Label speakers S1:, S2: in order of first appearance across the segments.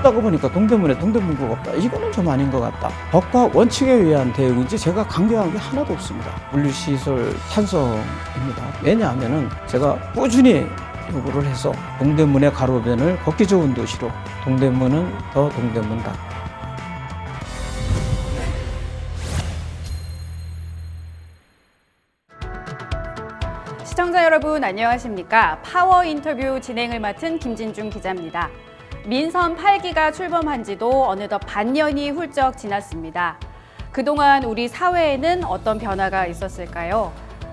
S1: 걷다가 보니까 동대문에 동대문구가 없다. 이거는 좀 아닌 것 같다. 법과 원칙에 의한 대응인지 제가 강경한 게 하나도 없습니다. 물류시설 찬성입니다. 왜냐하면은 제가 꾸준히 요구를 해서 동대문의 가로변을 걷기 좋은 도시로, 동대문은 더 동대문다.
S2: 시청자 여러분 안녕하십니까? 파워 인터뷰 진행을 맡은 김진중 기자입니다. 민선 8기가 출범한 지도 어느덧 반년이 훌쩍 지났습니다. 그동안 우리 사회에는 어떤 변화가 있었을까요?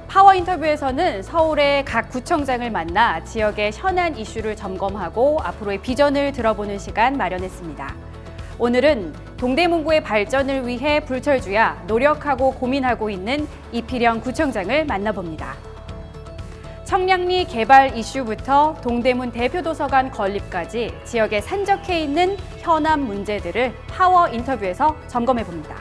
S2: 파워 인터뷰에서는 서울의 각 구청장을 만나 지역의 현안 이슈를 점검하고 앞으로의 비전을 들어보는 시간 마련했습니다. 오늘은 동대문구의 발전을 위해 불철주야 노력하고 고민하고 있는 이필영 구청장을 만나봅니다. 청량리 개발 이슈부터 동대문 대표도서관 건립까지 지역에 산적해 있는 현안 문제들을 파워 인터뷰에서 점검해 봅니다.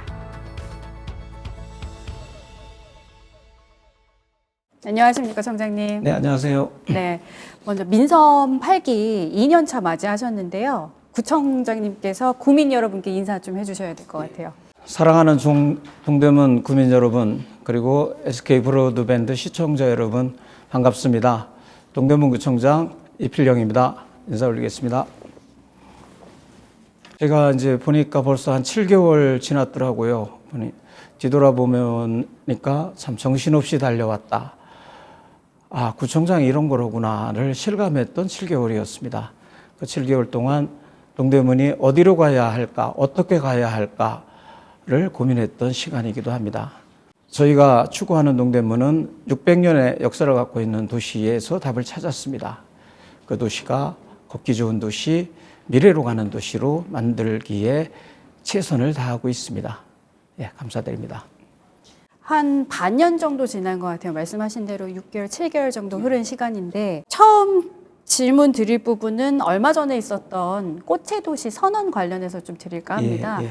S2: 안녕하십니까, 청장님.
S1: 네, 안녕하세요.
S2: 네, 먼저 민선 8기 2년차 맞이하셨는데요. 구청장님께서 구민 여러분께 인사 좀 해주셔야 될 것 같아요.
S1: 사랑하는 동대문 구민 여러분, 그리고 SK 브로드밴드 시청자 여러분, 반갑습니다. 동대문구청장 이필영입니다. 인사 올리겠습니다. 제가 이제 보니까 벌써 한 7개월 지났더라고요. 뒤돌아보니까 참 정신없이 달려왔다. 아, 구청장이 이런 거로구나를 실감했던 7개월이었습니다. 그 7개월 동안 동대문이 어디로 가야 할까, 어떻게 가야 할까를 고민했던 시간이기도 합니다. 저희가 추구하는 동대문은 600년의 역사를 갖고 있는 도시에서 답을 찾았습니다. 그 도시가 걷기 좋은 도시, 미래로 가는 도시로 만들기에 최선을 다하고 있습니다. 예, 감사드립니다.
S2: 한 반년 정도 지난 것 같아요. 말씀하신 대로 6개월, 7개월 정도 흐른 시간인데 처음 질문 드릴 부분은 얼마 전에 있었던 꽃의 도시 선언 관련해서 좀 드릴까 합니다.
S1: 예.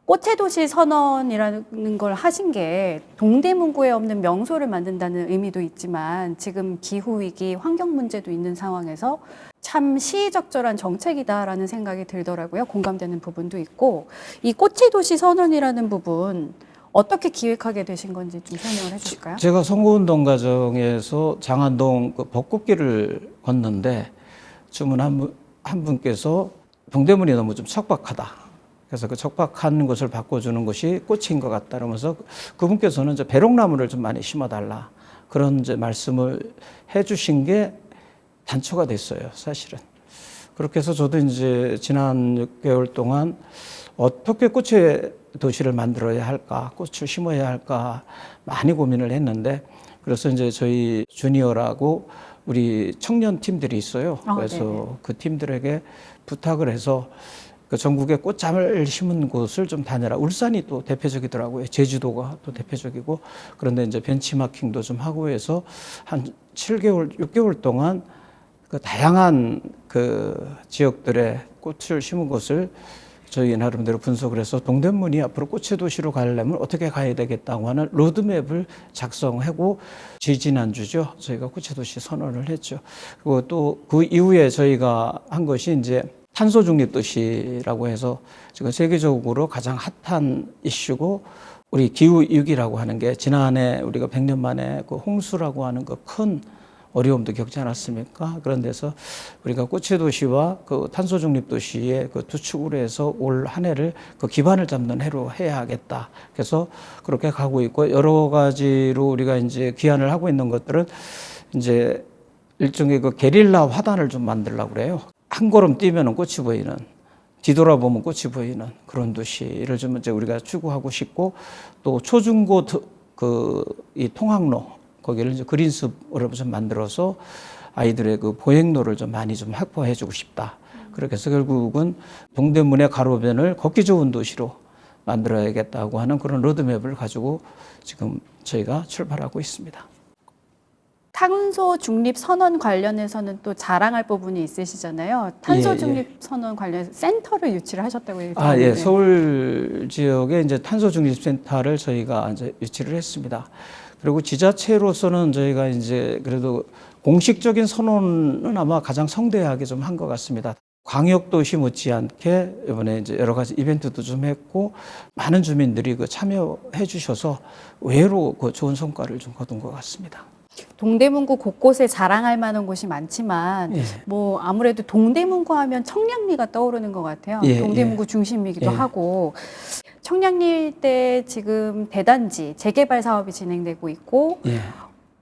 S2: 꽃의 도시 선언이라는 걸 하신 게 동대문구에 없는 명소를 만든다는 의미도 있지만 지금 기후위기, 환경 문제도 있는 상황에서 참 시의적절한 정책이다라는 생각이 들더라고요. 공감되는 부분도 있고 이 꽃의 도시 선언이라는 부분 어떻게 기획하게 되신 건지 좀 설명을 해주실까요?
S1: 제가 선거운동 과정에서 장안동 그 벚꽃길을 걷는데 주문 한 분께서 동대문이 너무 좀 척박하다. 그래서 그 척박한 것을 바꿔주는 것이 꽃인 것 같다. 그러면서 그분께서는 이제 배롱나무를 좀 많이 심어달라. 그런 이제 말씀을 해주신 게 단초가 됐어요, 사실은. 그렇게 해서 저도 이제 지난 6개월 동안 어떻게 꽃의 도시를 만들어야 할까, 꽃을 심어야 할까 많이 고민을 했는데 그래서 이제 저희 주니어라고 우리 청년 팀들이 있어요. 그래서
S2: 네네.
S1: 그 팀들에게 부탁을 해서 그 전국에 꽃잠을 심은 곳을 좀 다녀라. 울산이 또 대표적이더라고요. 제주도가 또 대표적이고 그런데 이제 벤치마킹도 좀 하고 해서 한 7개월, 6개월 동안 그 다양한 그 지역들의 꽃을 심은 곳을 저희 나름대로 분석을 해서 동대문이 앞으로 꽃의 도시로 가려면 어떻게 가야 되겠다고 하는 로드맵을 작성하고 지지난주죠. 저희가 꽃의 도시 선언을 했죠. 그리고 또 그 이후에 저희가 한 것이 이제 탄소 중립 도시라고 해서 지금 세계적으로 가장 핫한 이슈고 우리 기후 위기라고 하는 게 지난해 우리가 100년 만에 그 홍수라고 하는 그 큰 어려움도 겪지 않았습니까? 그런 데서 우리가 꽃의 도시와 그 탄소 중립 도시의 그 두 축으로 해서 올 한 해를 그 기반을 잡는 해로 해야겠다. 그래서 그렇게 가고 있고 여러 가지로 우리가 이제 기한을 하고 있는 것들은 이제 일종의 그 게릴라 화단을 좀 만들려고 그래요. 한 걸음 뛰면은 꽃이 보이는, 뒤돌아보면 꽃이 보이는 그런 도시를 좀 이제 우리가 추구하고 싶고 또 초중고 이 통학로 거기를 이제 그린숲으로 좀 만들어서 아이들의 그 보행로를 좀 많이 좀 확보해주고 싶다. 그렇게 해서 결국은 동대문의 가로변을 걷기 좋은 도시로 만들어야겠다고 하는 그런 로드맵을 가지고 지금 저희가 출발하고 있습니다.
S2: 탄소 중립 선언 관련해서는 또 자랑할 부분이 있으시잖아요. 탄소 중립 선언 관련해서 센터를 유치를 하셨다고 얘기했는데.
S1: 예. 서울 지역에 이제 탄소 중립 센터를 저희가 이제 유치를 했습니다. 그리고 지자체로서는 저희가 이제 그래도 공식적인 선언은 아마 가장 성대하게 좀 한 것 같습니다. 광역도시 못지않게 이번에 이제 여러 가지 이벤트도 좀 했고 많은 주민들이 그 참여해 주셔서 의외로 그 좋은 성과를 좀 거둔 것 같습니다.
S2: 동대문구 곳곳에 자랑할 만한 곳이 많지만
S1: 예.
S2: 뭐 아무래도 동대문구 하면 청량리가 떠오르는 것 같아요.
S1: 예,
S2: 동대문구 중심이기도
S1: 예.
S2: 하고 청량리 일대 지금 대단지 재개발 사업이 진행되고 있고
S1: 예.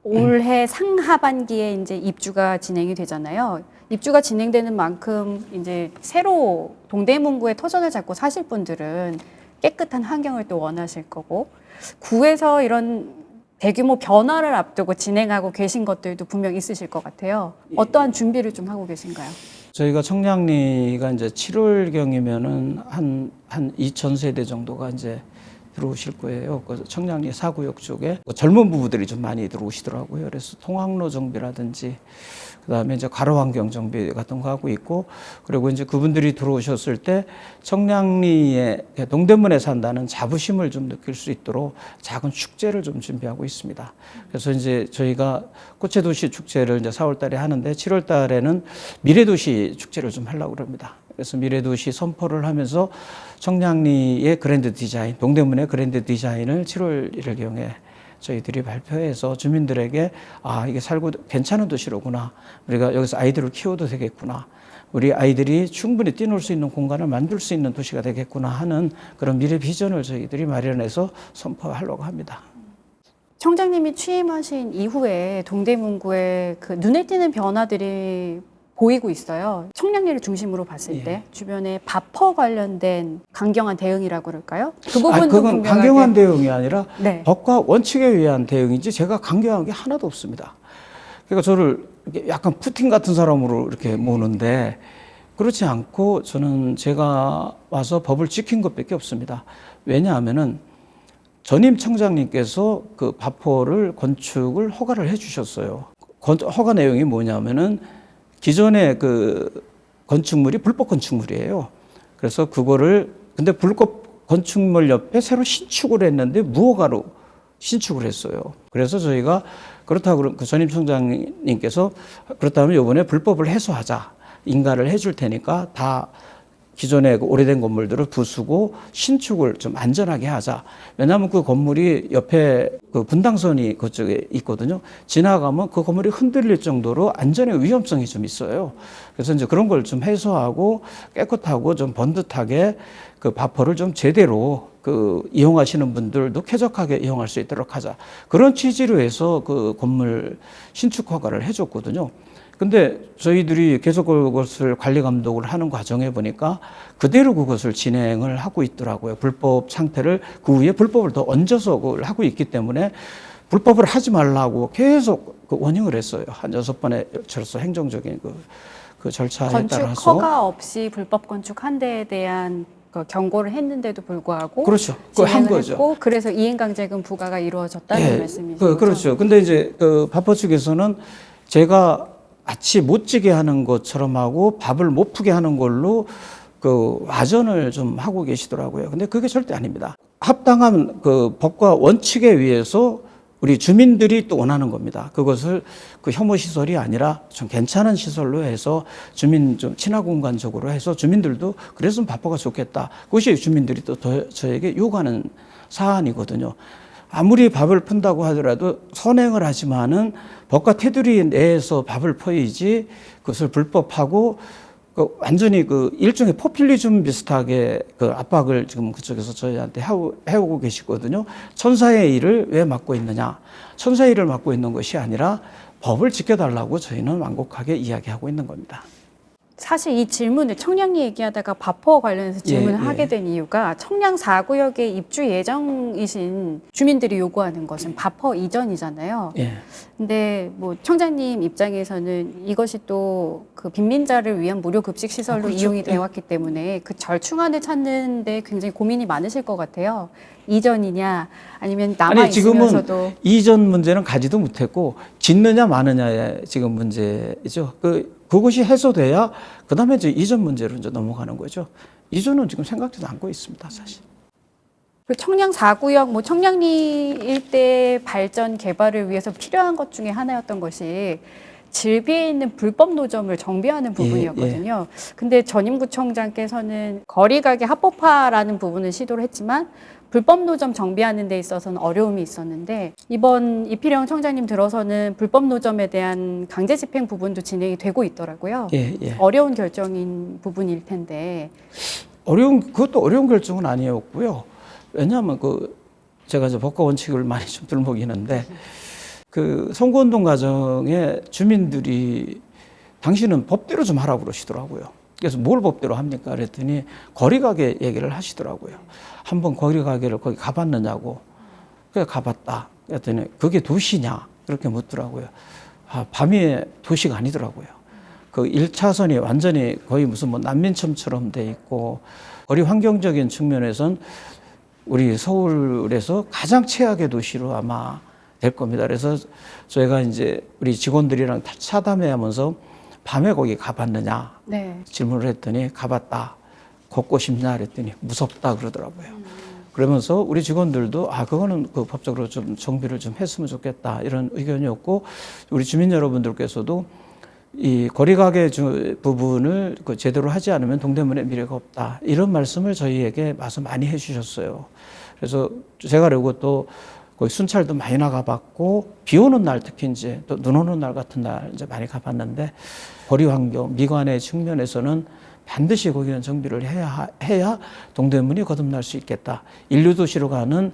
S2: 올해 상하반기에 이제 입주가 진행이 되잖아요. 입주가 진행되는 만큼 이제 새로 동대문구에 터전을 잡고 사실 분들은 깨끗한 환경을 또 원하실 거고 구에서 이런 대규모 변화를 앞두고 진행하고 계신 것들도 분명 있으실 것 같아요. 어떠한 준비를 좀 하고 계신가요?
S1: 저희가 청량리가 이제 7월경이면은 한 2,000세대 정도가 이제 들어오실 거예요. 그 청량리 4구역 쪽에 젊은 부부들이 좀 많이 들어오시더라고요. 그래서 통학로 정비라든지 그다음에 이제 가로 환경 정비 같은 거 하고 있고 그리고 이제 그분들이 들어오셨을 때 청량리에 동대문에 산다는 자부심을 좀 느낄 수 있도록 작은 축제를 좀 준비하고 있습니다. 그래서 이제 저희가 꽃의 도시 축제를 이제 4월 달에 하는데 7월 달에는 미래도시 축제를 좀 하려고 합니다. 그래서 미래도시 선포를 하면서 청량리의 그랜드 디자인, 동대문의 그랜드 디자인을 7월 1일경에 저희들이 발표해서 주민들에게 아, 이게 살고 괜찮은 도시로구나. 우리가 여기서 아이들을 키워도 되겠구나. 우리 아이들이 충분히 뛰놀 수 있는 공간을 만들 수 있는 도시가 되겠구나 하는 그런 미래 비전을 저희들이 마련해서 선포하려고 합니다.
S2: 청장님이 취임하신 이후에 동대문구에 그 눈에 띄는 변화들이 보이고 있어요. 청량리를 중심으로 봤을 때 주변에 바퍼 관련된 강경한 대응이라고 그럴까요? 그 부분도
S1: 그건
S2: 분명하게
S1: 강경한 대응이 아니라
S2: 네.
S1: 법과 원칙에 의한 대응이지 제가 강경한 게 하나도 없습니다. 그러니까 저를 이렇게 약간 푸틴 같은 사람으로 이렇게 모는데 그렇지 않고 저는 제가 와서 법을 지킨 것밖에 없습니다. 왜냐하면은 전임 청장님께서 그 바퍼를 건축을 허가를 해주셨어요. 허가 내용이 뭐냐면은 기존의 그 건축물이 불법 건축물이에요. 그래서 그거를 근데 불법 건축물 옆에 새로 신축을 했는데 무허가로 신축을 했어요. 그래서 저희가 그렇다고 그 전임 청장님께서 그렇다면 이번에 불법을 해소하자. 인가를 해줄 테니까 다 기존의 그 오래된 건물들을 부수고 신축을 좀 안전하게 하자. 왜냐하면 그 건물이 옆에 그 분당선이 그쪽에 있거든요. 지나가면 그 건물이 흔들릴 정도로 안전의 위험성이 좀 있어요. 그래서 이제 그런 걸 좀 해소하고 깨끗하고 좀 번듯하게 그 바퍼를 좀 제대로 그 이용하시는 분들도 쾌적하게 이용할 수 있도록 하자. 그런 취지로 해서 그 건물 신축 허가를 해줬거든요. 근데 저희들이 계속 그것을 관리 감독을 하는 과정에 보니까 그대로 그것을 진행을 하고 있더라고요. 불법 상태를 그 위에 불법을 더 얹어서 그걸 하고 있기 때문에 불법을 하지 말라고 계속 그 워닝을 했어요. 한 6번에 걸쳐서 행정적인 그 절차에
S2: 건축
S1: 따라서.
S2: 허가 없이 불법 건축 한 대에 대한 그 경고를 했는데도 불구하고
S1: 그렇죠. 그걸 한
S2: 진행을
S1: 거죠.
S2: 했고 그래서 이행강제금 부과가 이루어졌다는 말씀이시죠?
S1: 그렇죠. 근데 이제 그 바퍼 측에서는 제가 마치 못 지게 하는 것처럼 하고 밥을 못 푸게 하는 걸로 그 와전을 좀 하고 계시더라고요. 근데 그게 절대 아닙니다. 합당한 그 법과 원칙에 의해서 우리 주민들이 또 원하는 겁니다. 그것을 그 혐오 시설이 아니라 좀 괜찮은 시설로 해서 주민 좀 친화 공간적으로 해서 주민들도 그랬으면 바퍼가 좋겠다. 그것이 주민들이 또 저에게 요구하는 사안이거든요. 아무리 밥을 푼다고 하더라도 선행을 하지만은 법과 테두리 내에서 밥을 퍼야지 그것을 불법하고 그 완전히 그 일종의 포퓰리즘 비슷하게 그 압박을 지금 그쪽에서 저희한테 해오고 계시거든요. 천사의 일을 왜 맡고 있느냐. 천사의 일을 맡고 있는 것이 아니라 법을 지켜달라고 저희는 완곡하게 이야기하고 있는 겁니다.
S2: 사실 이 질문을 청량리 얘기하다가 바퍼 관련해서 질문을 하게 된 이유가 청량 4구역에 입주 예정이신 주민들이 요구하는 것은 바퍼 이전이잖아요. 근데 뭐 청장님 입장에서는 이것이 또 그 빈민자를 위한 무료 급식 시설로
S1: 그렇죠.
S2: 이용이 되어 왔기 때문에 그 절충안을 찾는데 굉장히 고민이 많으실 것 같아요. 이전이냐 아니면 남아 있으면서도
S1: 지금은 이전 문제는 가지도 못했고 짓느냐 마느냐의 지금 문제죠. 그것이 해소돼야 그다음에 이제 이전 문제로 이제 넘어가는 거죠. 이전은 지금 생각지도 않고 있습니다, 사실.
S2: 청량 4구역, 뭐 청량리 일대 발전 개발을 위해서 필요한 것 중에 하나였던 것이 질비에 있는 불법 노점을 정비하는 부분이었거든요. 근데 전임구청장께서는 거리가게 합법화라는 부분을 시도를 했지만 불법 노점 정비하는 데 있어서는 어려움이 있었는데 이번 이필영 청장님 들어서는 불법 노점에 대한 강제 집행 부분도 진행이 되고 있더라고요. 어려운 결정인 부분일 텐데.
S1: 그것도 어려운 결정은 아니었고요. 왜냐하면 제가 이제 법과 원칙을 많이 좀 들먹이는데 선거운동 과정에 주민들이 당신은 법대로 좀 하라고 그러시더라고요. 그래서 뭘 법대로 합니까? 그랬더니 거리가게 얘기를 하시더라고요. 한번 거리가게를 거기 가봤느냐고. 그래 가봤다. 그랬더니 그게 도시냐? 그렇게 묻더라고요. 밤이 도시가 아니더라고요. 그 1차선이 완전히 거의 무슨 난민촌처럼 돼 있고 거리 환경적인 측면에선 우리 서울에서 가장 최악의 도시로 아마 될 겁니다. 그래서 저희가 이제 우리 직원들이랑 차담회 하면서 밤에 거기 가봤느냐 질문을 했더니 가봤다. 걷고 싶냐 그랬더니 무섭다 그러더라고요. 그러면서 우리 직원들도 그거는 법적으로 좀 정비를 좀 했으면 좋겠다 이런 의견이었고 우리 주민 여러분들께서도 이 거리가게 부분을 제대로 하지 않으면 동대문에 미래가 없다 이런 말씀을 저희에게 많이 해주셨어요. 그래서 제가 그리고 또 거기 순찰도 많이 나가봤고 비 오는 날 특히 이제 또 눈 오는 날 같은 날 이제 많이 가봤는데 거리 환경 미관의 측면에서는 반드시 거기는 정비를 해야 동대문이 거듭날 수 있겠다. 인류도시로 가는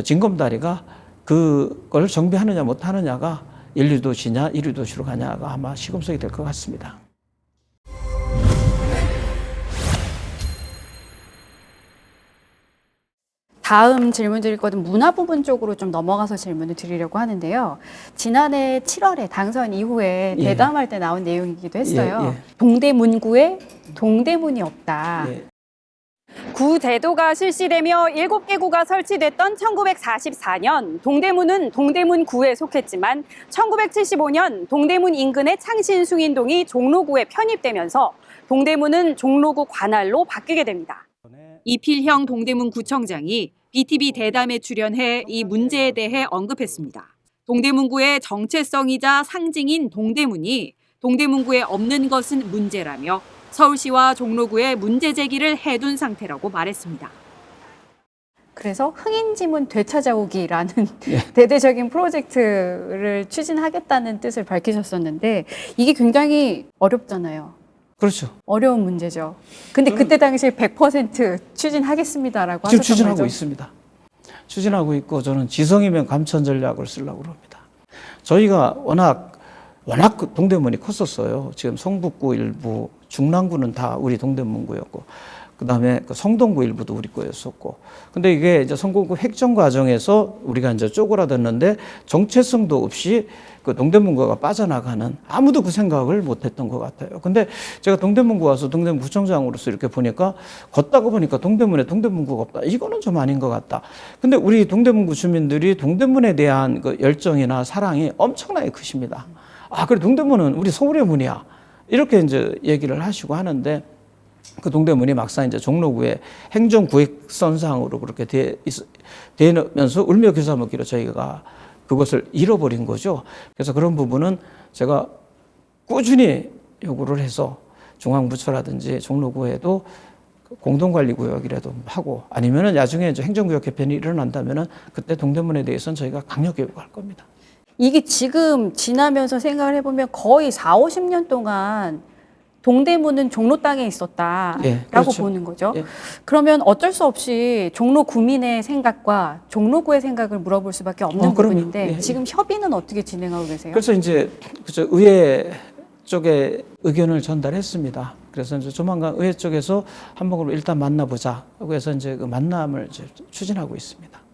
S1: 징검다리가 그걸 정비하느냐 못하느냐가 인류도시냐 이류도시로 가냐가 아마 시금석이 될 것 같습니다.
S2: 다음 질문 드릴 거는 문화 부분 쪽으로 좀 넘어가서 질문을 드리려고 하는데요. 지난해 7월에 당선 이후에 대담할 때 나온 내용이기도 했어요. 동대문구에 동대문이 없다. 구제도가 실시되며 7개 구가 설치됐던 1944년 동대문은 동대문구에 속했지만 1975년 동대문 인근의 창신숭인동이 종로구에 편입되면서 동대문은 종로구 관할로 바뀌게 됩니다. 이필형 동대문구청장이 BTV 대담에 출연해 이 문제에 대해 언급했습니다. 동대문구의 정체성이자 상징인 동대문이 동대문구에 없는 것은 문제라며 서울시와 종로구에 문제 제기를 해둔 상태라고 말했습니다. 그래서 흥인지문 되찾아오기라는 대대적인 프로젝트를 추진하겠다는 뜻을 밝히셨었는데 이게 굉장히 어렵잖아요.
S1: 그렇죠.
S2: 어려운 문제죠. 근데 그때 당시에 100% 추진하겠습니다라고
S1: 지금
S2: 하셨던
S1: 추진하고
S2: 거죠?
S1: 있습니다. 추진하고 있고 저는 지성이면 감천 전략을 쓰려고 합니다. 저희가 워낙 동대문이 컸었어요. 지금 성북구 일부, 중랑구는 다 우리 동대문구였고, 그 다음에 성동구 일부도 우리 거였었고. 근데 이게 이제 성공구 획정 과정에서 우리가 이제 쪼그라들었는데 정체성도 없이 동대문구가 빠져나가는 아무도 그 생각을 못 했던 것 같아요. 근데 제가 동대문구 와서 동대문구청장으로서 이렇게 보니까 걷다가 보니까 동대문에 동대문구가 없다. 이거는 좀 아닌 것 같다. 근데 우리 동대문구 주민들이 동대문에 대한 열정이나 사랑이 엄청나게 크십니다. 그래 동대문은 우리 서울의 문이야. 이렇게 이제 얘기를 하시고 하는데 그 동대문이 막상 이제 종로구의 행정구획선상으로 그렇게 되면서 울며 겨자 먹기로 저희가 그것을 잃어버린 거죠. 그래서 그런 부분은 제가 꾸준히 요구를 해서 중앙부처라든지 종로구에도 공동관리구역이라도 하고 아니면은 나중에 이제 행정구역 개편이 일어난다면은 그때 동대문에 대해서는 저희가 강력 요구할 겁니다.
S2: 이게 지금 지나면서 생각을 해보면 거의 40-50년 동안 동대문은 종로 땅에 있었다라고
S1: 그렇죠.
S2: 보는 거죠. 그러면 어쩔 수 없이 종로 구민의 생각과 종로구의 생각을 물어볼 수밖에 없는 부분인데 지금 협의는 어떻게 진행하고 계세요?
S1: 그래서 이제 의회 쪽에 의견을 전달했습니다. 그래서 이제 조만간 의회 쪽에서 한번 일단 만나보자 하고 해서 이제 그 만남을 이제 추진하고 있습니다.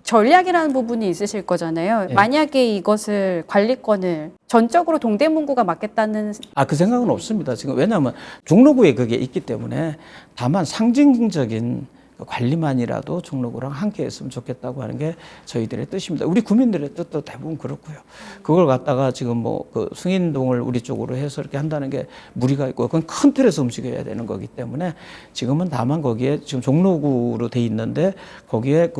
S2: 전략이라는 부분이 있으실 거잖아요. 만약에 이것을 관리권을 전적으로 동대문구가 맡겠다는
S1: 그 생각은 없습니다. 지금 왜냐하면 종로구에 그게 있기 때문에 다만 상징적인 관리만이라도 종로구랑 함께 했으면 좋겠다고 하는 게 저희들의 뜻입니다. 우리 구민들의 뜻도 대부분 그렇고요. 그걸 갖다가 지금 승인동을 우리 쪽으로 해서 이렇게 한다는 게 무리가 있고 그건 큰 틀에서 움직여야 되는 거기 때문에 지금은 다만 거기에 지금 종로구로 돼 있는데 거기에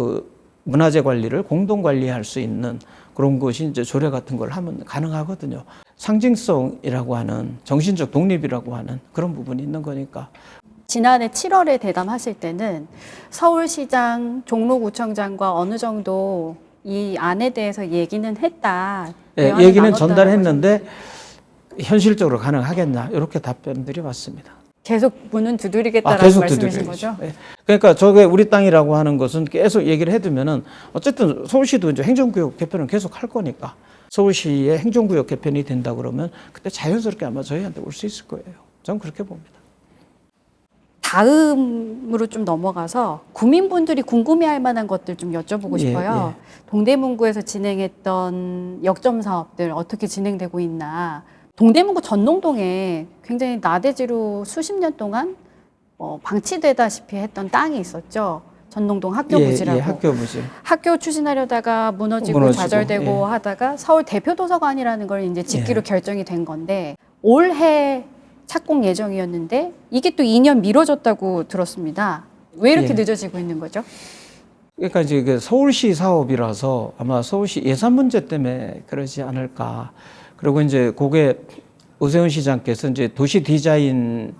S1: 문화재 관리를 공동 관리할 수 있는 그런 것이 이제 조례 같은 걸 하면 가능하거든요. 상징성이라고 하는 정신적 독립이라고 하는 그런 부분이 있는 거니까.
S2: 지난해 7월에 대담하실 때는 서울시장, 종로구청장과 어느 정도 이 안에 대해서 얘기는 했다.
S1: 예,
S2: 대화는
S1: 얘기는
S2: 나눴다라고
S1: 전달했는데 현실적으로 가능하겠나 이렇게 답변들이 왔습니다.
S2: 계속 문은 두드리겠다라는
S1: 계속
S2: 말씀이신
S1: 두드려야죠.
S2: 거죠?
S1: 예. 그러니까 저게 우리 땅이라고 하는 것은 계속 얘기를 해두면은 어쨌든 서울시도 이제 행정구역 개편은 계속 할 거니까 서울시의 행정구역 개편이 된다 그러면 그때 자연스럽게 아마 저희한테 올 수 있을 거예요. 저는 그렇게 봅니다.
S2: 다음으로 좀 넘어가서 구민분들이 궁금해할 만한 것들 좀 여쭤보고 싶어요. 동대문구에서 진행했던 역점 사업들 어떻게 진행되고 있나. 동대문구 전농동에 굉장히 나대지로 수십 년 동안 방치되다시피 했던 땅이 있었죠. 전농동 학교 부지라고.
S1: 학교 부지.
S2: 학교 추진하려다가 무너지고 좌절되고 하다가 서울 대표 도서관이라는 걸 이제 짓기로 결정이 된 건데 올해 착공 예정이었는데 이게 또 2년 미뤄졌다고 들었습니다. 왜 이렇게 늦어지고 있는 거죠?
S1: 그러니까 이제 이게 서울시 사업이라서 아마 서울시 예산 문제 때문에 그러지 않을까. 그리고 이제 그게 오세훈 시장께서 이제 도시 디자인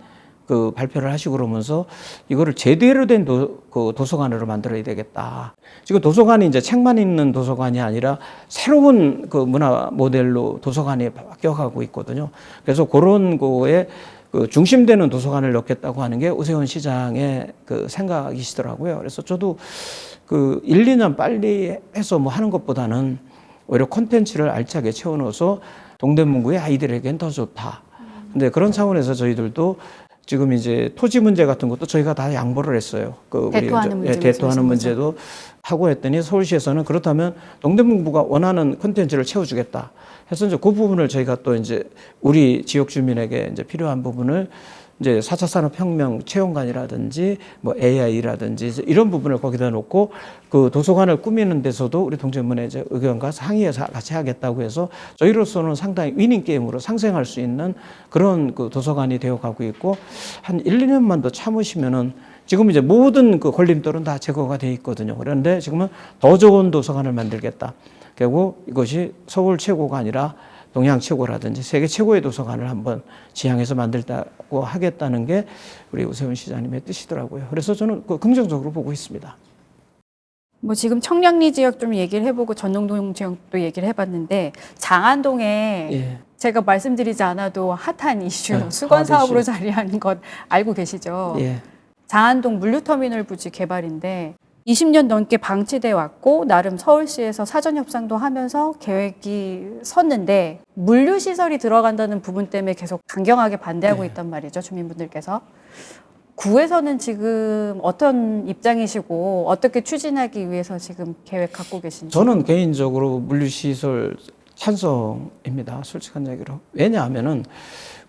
S1: 그 발표를 하시고 그러면서 이거를 제대로 된 도서관으로 만들어야 되겠다. 지금 도서관이 이제 책만 있는 도서관이 아니라 새로운 그 문화 모델로 도서관이 바뀌어가고 있거든요. 그래서 그런 거에 그 중심되는 도서관을 넣겠다고 하는 게 오세훈 시장의 그 생각이시더라고요. 그래서 저도 그 1, 2년 빨리 해서 뭐 하는 것보다는 오히려 콘텐츠를 알차게 채워넣어서 동대문구의 아이들에겐 더 좋다. 근데 그런 차원에서 저희들도 지금 이제 토지 문제 같은 것도 저희가 다 양보를 했어요. 대토하는 문제도 하고 했더니 서울시에서는 그렇다면 동대문구가 원하는 콘텐츠를 채워주겠다 해서 이제 그 부분을 저희가 또 이제 우리 지역 주민에게 이제 필요한 부분을 이제 4차 산업혁명 체험관이라든지 뭐 AI라든지 이런 부분을 거기다 놓고 그 도서관을 꾸미는 데서도 우리 동대문에 이제 의견과 상의해서 같이 하겠다고 해서 저희로서는 상당히 위닝 게임으로 상생할 수 있는 그런 그 도서관이 되어 가고 있고 한 1, 2년만 더 참으시면은 지금 이제 모든 그 걸림돌은 다 제거가 돼 있거든요. 그런데 지금은 더 좋은 도서관을 만들겠다. 결국 이것이 서울 최고가 아니라 동양 최고라든지 세계 최고의 도서관을 한번 지향해서 만들다고 하겠다는 게 우리 오세훈 시장님의 뜻이더라고요. 그래서 저는 긍정적으로 보고 있습니다.
S2: 뭐 지금 청량리 지역 좀 얘기를 해보고 전농동 지역도 얘기를 해봤는데 장안동에 제가 말씀드리지 않아도 핫한 이슈 수건 사업으로 자리하는 것 알고 계시죠? 장안동 물류터미널 부지 개발인데 20년 넘게 방치돼 왔고 나름 서울시에서 사전 협상도 하면서 계획이 섰는데 물류시설이 들어간다는 부분 때문에 계속 강경하게 반대하고 있단 말이죠. 주민분들께서. 구에서는 지금 어떤 입장이시고 어떻게 추진하기 위해서 지금 계획 갖고 계신지?
S1: 저는 개인적으로 물류시설 찬성입니다. 솔직한 얘기로. 왜냐하면은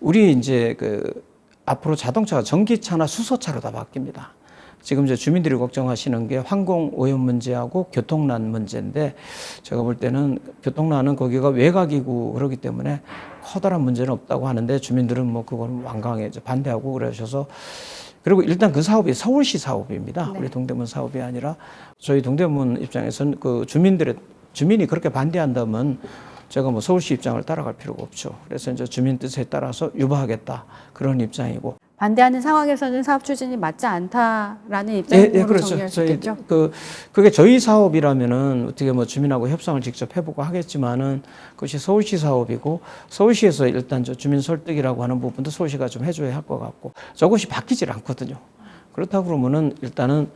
S1: 우리 이제 그 앞으로 자동차가 전기차나 수소차로 다 바뀝니다. 지금 이제 주민들이 걱정하시는 게 환경 오염 문제하고 교통난 문제인데 제가 볼 때는 교통난은 거기가 외곽이고 그러기 때문에 커다란 문제는 없다고 하는데 주민들은 뭐 그건 완강히 이제 반대하고 그러셔서 그리고 일단 그 사업이 서울시 사업입니다. 우리 동대문 사업이 아니라 저희 동대문 입장에서는 그 주민이 그렇게 반대한다면 제가 뭐 서울시 입장을 따라갈 필요가 없죠. 그래서 이제 주민 뜻에 따라서 유보하겠다 그런 입장이고.
S2: 반대하는 상황에서는 사업 추진이 맞지 않다라는 입장으로
S1: 그렇죠.
S2: 정리할 수
S1: 저희
S2: 있겠죠.
S1: 그게 저희 사업이라면은 어떻게 뭐 주민하고 협상을 직접 해보고 하겠지만은 그것이 서울시 사업이고 서울시에서 일단 저 주민 설득이라고 하는 부분도 서울시가 좀 해줘야 할 것 같고 저것이 바뀌질 않거든요. 그렇다 그러면은 일단은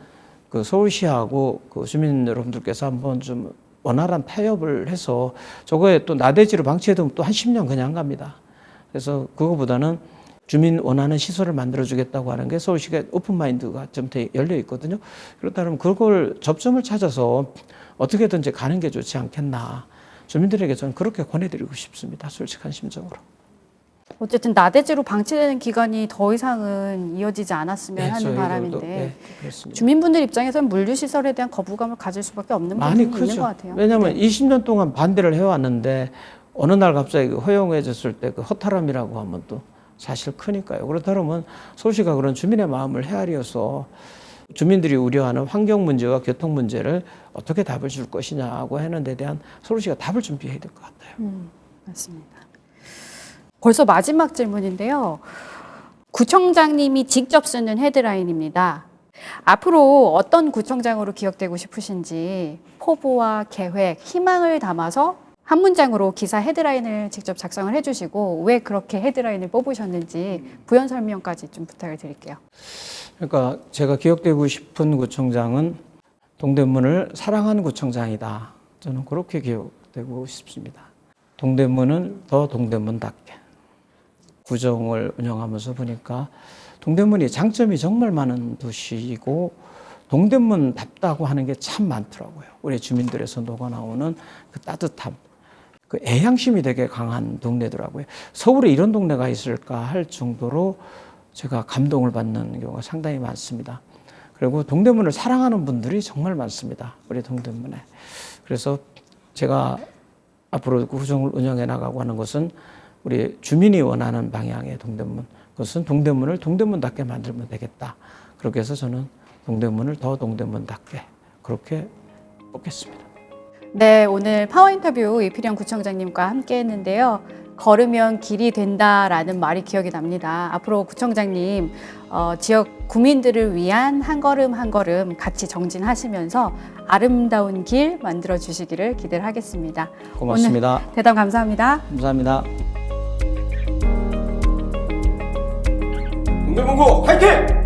S1: 그 서울시하고 그 주민 여러분들께서 한번 좀 원활한 타협을 해서 저거에 또 나대지로 방치해두면 또 한 10년 그냥 갑니다. 그래서 그거보다는 주민 원하는 시설을 만들어주겠다고 하는 게 서울시가 오픈마인드가 좀 열려 있거든요. 그렇다면 그걸 접점을 찾아서 어떻게든지 가는 게 좋지 않겠나. 주민들에게 저는 그렇게 권해드리고 싶습니다. 솔직한 심정으로.
S2: 어쨌든 나대지로 방치되는 기간이 더 이상은 이어지지 않았으면 하는 바람인데 주민분들 입장에서는 물류시설에 대한 거부감을 가질 수밖에 없는 부분이 있는 것 같아요.
S1: 왜냐하면 20년 동안 반대를 해왔는데 어느 날 갑자기 허용해졌을 때 그 허탈함이라고 하면 또 사실 크니까요. 그렇다 그러면 서울시가 그런 주민의 마음을 헤아려서 주민들이 우려하는 환경 문제와 교통 문제를 어떻게 답을 줄 것이냐고 하는 데 대한 서울시가 답을 준비해야 될 것 같아요.
S2: 맞습니다. 벌써 마지막 질문인데요. 구청장님이 직접 쓰는 헤드라인입니다. 앞으로 어떤 구청장으로 기억되고 싶으신지 포부와 계획, 희망을 담아서 한 문장으로 기사 헤드라인을 직접 작성을 해주시고 왜 그렇게 헤드라인을 뽑으셨는지 부연 설명까지 좀 부탁을 드릴게요.
S1: 그러니까 제가 기억되고 싶은 구청장은 동대문을 사랑한 구청장이다. 저는 그렇게 기억되고 싶습니다. 동대문은 더 동대문답게. 구정을 운영하면서 보니까 동대문이 장점이 정말 많은 도시이고 동대문답다고 하는 게 참 많더라고요. 우리 주민들에서 녹아나오는 그 따뜻함, 그 애향심이 되게 강한 동네더라고요. 서울에 이런 동네가 있을까 할 정도로 제가 감동을 받는 경우가 상당히 많습니다. 그리고 동대문을 사랑하는 분들이 정말 많습니다. 우리 동대문에. 그래서 제가 앞으로 구정을 운영해 나가고 하는 것은 우리 주민이 원하는 방향의 동대문, 그것은 동대문을 동대문답게 만들면 되겠다. 그렇게 해서 저는 동대문을 더 동대문답게 그렇게 뽑겠습니다.
S2: 네, 오늘 파워 인터뷰 이필영 구청장님과 함께 했는데요. 걸으면 길이 된다라는 말이 기억이 납니다. 앞으로 구청장님 지역 구민들을 위한 한 걸음 한 걸음 같이 정진하시면서 아름다운 길 만들어 주시기를 기대를 하겠습니다.
S1: 고맙습니다.
S2: 오늘 대담 감사합니다.
S1: 감사합니다.
S3: 동대문구 화이팅!